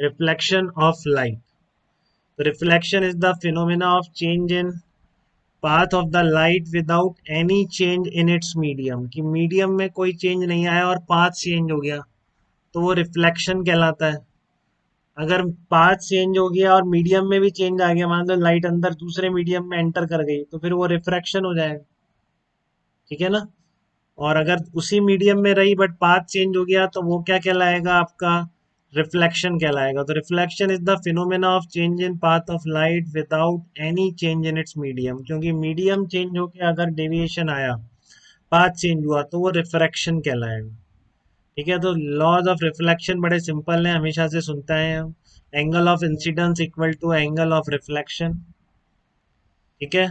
Reflection of light. तो reflection is the phenomena of change in path of the light without any change in its medium, कि medium में कोई change नहीं आया और path change हो गया, तो वो रिफ्लेक्शन कहलाता है. अगर पाथ चेंज हो गया और मीडियम में भी चेंज आ गया, मान लो लाइट अंदर दूसरे मीडियम में एंटर कर गई, तो फिर वो रिफ्रैक्शन हो जाएगा. ठीक है ना. और अगर उसी मीडियम में रही बट पाथ चेंज हो गया, तो वो क्या कहलाएगा आपका, रिफ्लेक्शन कहलाएगा. तो reflection is the phenomena of change in path of light without any change in its medium, क्योंकि मीडियम चेंज होके अगर डेविएशन आया, पाथ चेंज हुआ, तो वो रिफ्रैक्शन कहलाएगा. ठीक है. तो लॉज ऑफ रिफ्लेक्शन बड़े सिंपल हैं, हमेशा से सुनते हैं हम. Angle of incidence equal to angle of reflection. ठीक है.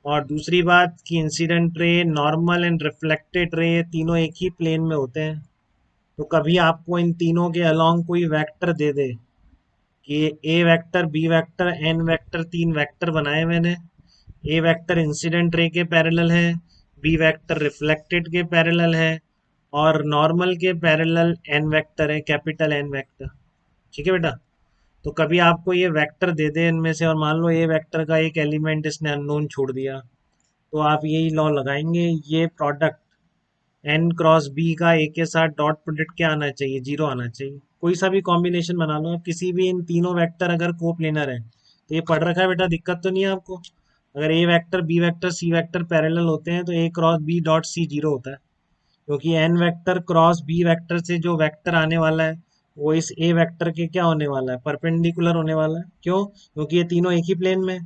और दूसरी बात कि incident ray, normal and reflected ray तीनों एक ही प्लेन में होते हैं. तो कभी आपको इन तीनों के अलोंग कोई वेक्टर दे दे कि A vector, B vector, N vector, तीन वेक्टर बनाए मैंने. ए वेक्टर इंसिडेंट रे के पैरेलल है, बी वेक्टर रिफ्लेक्टेड के पैरेलल है, और नॉर्मल के पैरेलल एन वेक्टर है, कैपिटल एन वेक्टर. ठीक है बेटा. तो कभी आपको ये वेक्टर दे दे इनमें से, और मान लो ए वेक्टर का एक एलिमेंट इसने अननोन छोड़ दिया, तो आप यही लॉ लगाएंगे, ये प्रोडक्ट एन क्रॉस बी का ए के साथ डॉट प्रोडक्ट क्या आना चाहिए, जीरो आना चाहिए. कोई सा भी कॉम्बिनेशन बना लो आप, किसी भी इन तीनों वेक्टर अगर कोप्लेनर है, तो ये पढ़ रखा है बेटा, दिक्कत तो नहीं है आपको. अगर A vector, B vector, C vector parallel होते हैं, तो A cross B dot C zero होता है, क्योंकि N vector cross B vector से जो वेक्टर आने वाला है, वो इस ए वेक्टर के क्या होने वाला है, परपेंडिकुलर होने वाला है. क्यों? क्योंकि ये तीनों एक ही प्लेन में है.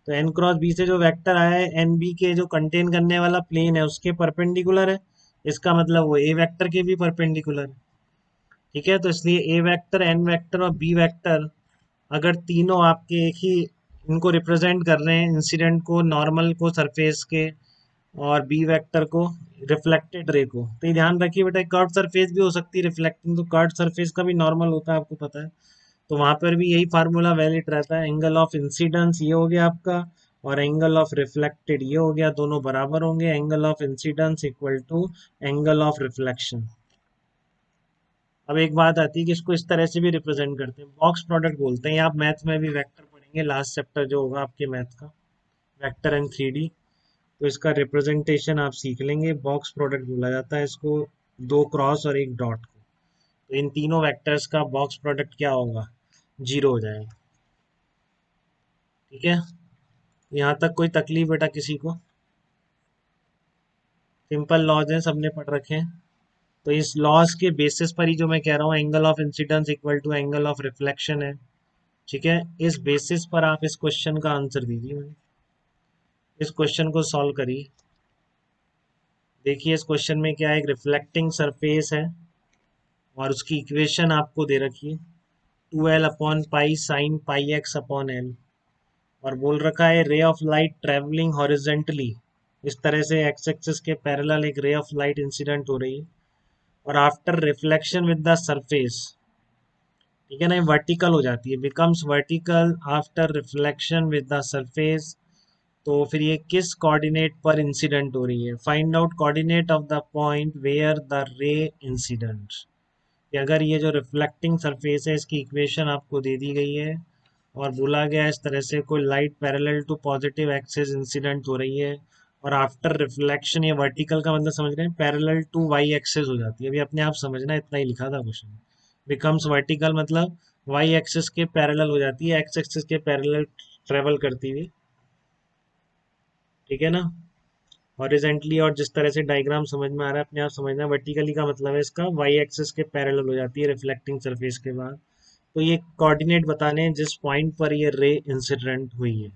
तो एन क्रॉस बी से जो वेक्टर आया है, एन बी के जो कंटेन करने वाला प्लेन है उसके परपेंडिकुलर है. इसका मतलब वो ए वेक्टर के भी परपेंडिकुलर है. ठीक है. तो इसलिए ए वेक्टर, एन वेक्टर और बी वेक्टर अगर तीनों आपके एक ही, इनको रिप्रेजेंट कर रहे हैं, इंसिडेंट को, नॉर्मल को सरफेस के, और बी वेक्टर को, रिफ्लेक्टेड रे को, तो ये ध्यान रखिए बेटा, कर्व सरफेस भी हो सकती है रिफ्लेक्टिंग, तो कर्व सरफेस का भी नॉर्मल होता है, आपको पता है. तो वहां पर भी यही फार्मूला वैलिड रहता है, एंगल ऑफ इंसिडेंस ये हो गया आपका, और एंगल ऑफ रिफ्लेक्टेड ये हो गया, दोनों बराबर होंगे, angle of incidence equal to angle of reflection. अब एक बात आती है कि इसको इस तरह से भी रिप्रेजेंट करते हैं, बॉक्स प्रोडक्ट बोलते हैं. आप मैथ में भी वेक्टर पढ़ेंगे, लास्ट चैप्टर जो होगा आपके मैथ का, वेक्टर एंड 3D, तो इसका रिप्रेजेंटेशन आप सीख लेंगे. बॉक्स प्रोडक्ट बोला जाता है इसको, दो क्रॉस और एक डॉट को. तो इन तीनों वेक्टर्स का बॉक्स प्रोडक्ट क्या होगा, जीरो हो जाएगा. ठीक है. यहाँ तक कोई तकलीफ बेटा किसी को? सिंपल लॉज हैं, सबने पढ़ रखे हैं. तो इस लॉज के बेसिस पर ही जो मैं कह रहा हूँ, angle of incidence equal to angle of reflection है. ठीक है. इस बेसिस पर आप इस क्वेश्चन का आंसर दीजिए. इस क्वेश्चन को सॉल्व करिए. देखिए इस क्वेश्चन में क्या है, एक रिफ्लेक्टिंग सरफेस है और उसकी इक्वेशन आपको दे रखी है, 2l upon pi sine pi x upon L. और बोल रखा है ray of light travelling horizontally, इस तरह से एक्स एक्सिस के पैरेलल एक रे ऑफ लाइट इंसिडेंट हो रही है, और after reflection with the surface, ठीक है ना, वर्टिकल हो जाती है, becomes vertical after reflection with the surface. तो फिर ये किस कोऑर्डिनेट पर इंसिडेंट हो रही है, find out coordinate of the point where the ray incident. कि अगर ये जो रिफ्लेक्टिंग सरफेस है, इसकी इक्वेशन आपको दे दी गई है, और बोला गया है इस तरह से कोई light parallel to positive axis incident हो रही है, और आफ्टर रिफ्लेक्शन, ये वर्टिकल का मतलब समझ रहे हैं, पैरेलल टू वाई एक्सिस हो जाती है. अभी अपने आप समझना, इतना ही लिखा था क्वेश्चन. बिकम्स वर्टिकल मतलब वाई एक्सिस के पैरेलल हो जाती है, एक्स एक्सिस के पैरेलल ट्रेवल करती हुई. ठीक है ना. हॉरिजेंटली, और जिस तरह से डायग्राम समझ में आ रहा है अपने आप समझना, वर्टिकली का मतलब है इसका वाई एक्सिस के पैरेलल हो जाती है रिफ्लेक्टिंग सरफेस के बाद. तो ये कोऑर्डिनेट बताने हैं जिस पॉइंट पर ये रे इंसिडेंट हुई है.